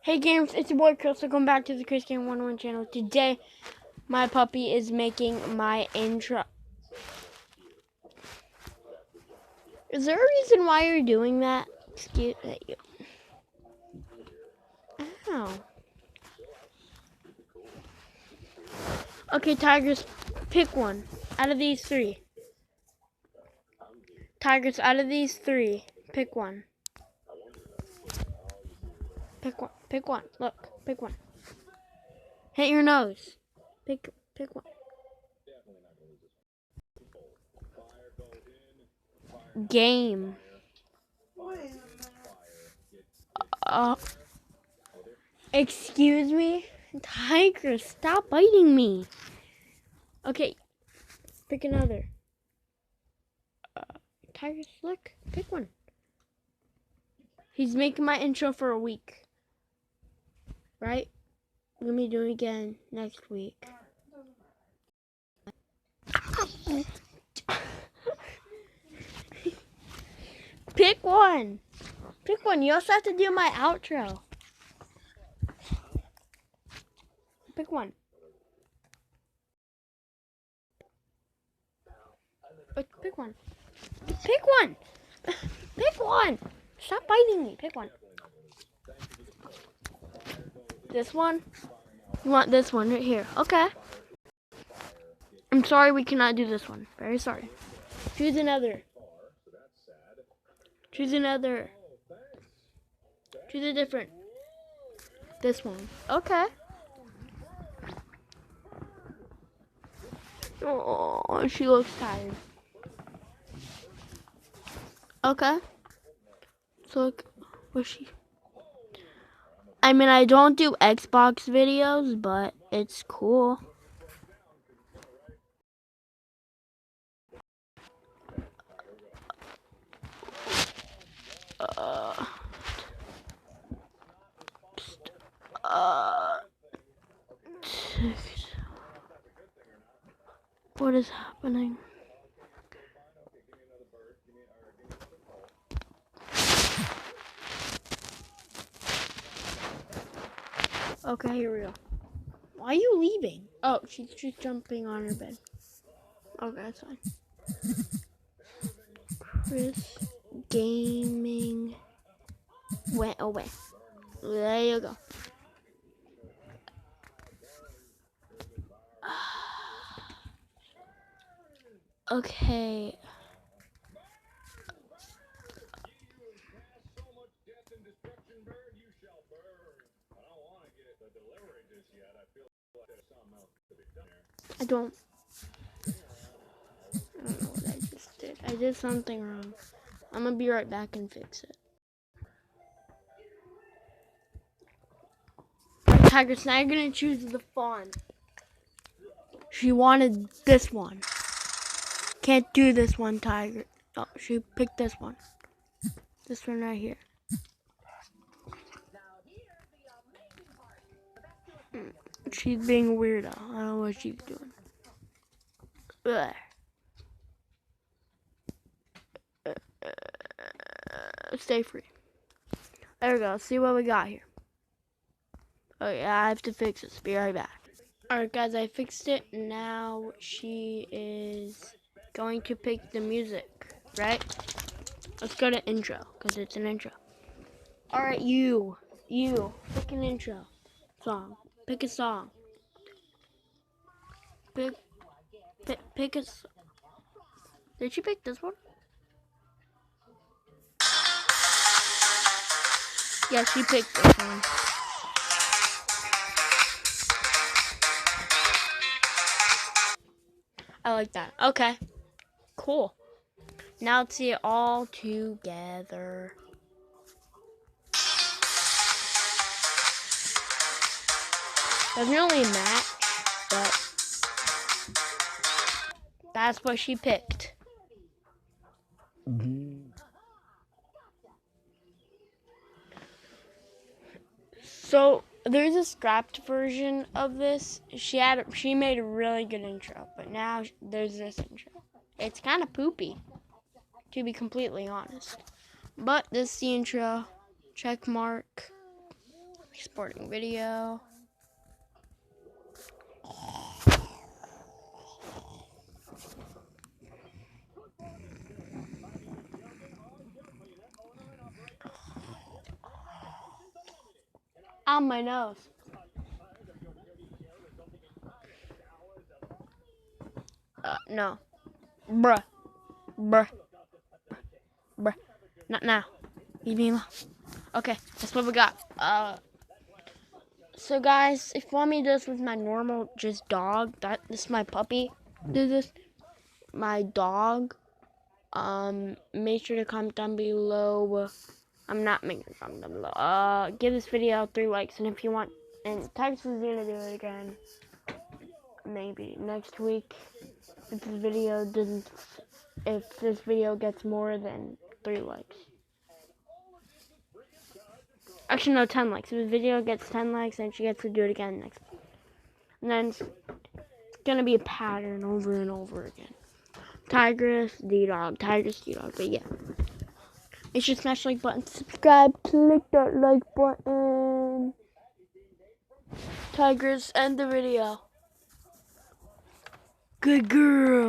Hey gamers, it's your boy Chris. Welcome back to the Chris Game 101 channel. Today, my puppy is making my intro. Is there a reason why you're doing that? Excuse you. Ow. Okay, Tigers, pick one out of these three. Tigers, out of these three, pick one. Pick one. Pick one. Look, pick one. Hit your nose. Pick one. Game. Excuse me? Tiger, stop biting me. Okay, pick another. Tiger, look, pick one. He's making my intro for a week. Right? Let me do it again next week. Pick one. Pick one. You also have to do my outro. Pick one. Pick one. Pick one. Pick one. Stop biting me. Pick one. This one? You want this one right here. Okay. I'm sorry we cannot do this one. Very sorry. Choose another. Choose another. Choose a different. This one. Okay. Oh, she looks tired. Okay. So look, where's she? I mean, I don't do Xbox videos, but it's cool. What is happening? Okay, here we go. Why are you leaving? Oh, she's jumping on her bed. Okay, that's fine. Chris Gaming went away. There you go. Okay. I don't know what I just did. I did something wrong. I'm gonna be right back and fix it. Tiger, now you're gonna choose the font. She wanted this one. Can't do this one, Tiger. Oh, she picked this one. This one right here. She's being a weirdo. I don't know what she's doing. Ugh. Stay free. There we go. Let's see what we got here. Oh yeah, I have to fix this. Be right back. Alright guys, I fixed it. Now she is going to pick the music, right? Let's go to intro, because it's an intro. Alright, you, pick an intro song. Pick a song. Pick a song. Did she pick this one? Yeah, she picked this one. I like that. Okay. Cool. Now let's see it all together. Doesn't really match, but that's what she picked. So there's a scrapped version of this. She made a really good intro, but now there's this intro. It's kind of poopy, to be completely honest. But this is the intro. Check mark. Exporting video. On my nose. No. Bruh. Not now. Leave me alone. Okay, that's what we got. So guys, if you want me to do this with my normal just dog, this is my puppy. Do this. My dog. Make sure to comment down below. I'm not making a comment down below. Give this video 3 likes, and if you want, and Tigress is gonna do it again. Maybe next week. If this video gets more than 3 likes. Actually, no, 10 likes. If the video gets 10 likes, then she gets to do it again next. And then it's gonna be a pattern over and over again. Tigress, D-Dog, Tigress, D-Dog. But yeah. Make sure to smash the like button, subscribe, click that like button. Tigress, end the video. Good girl.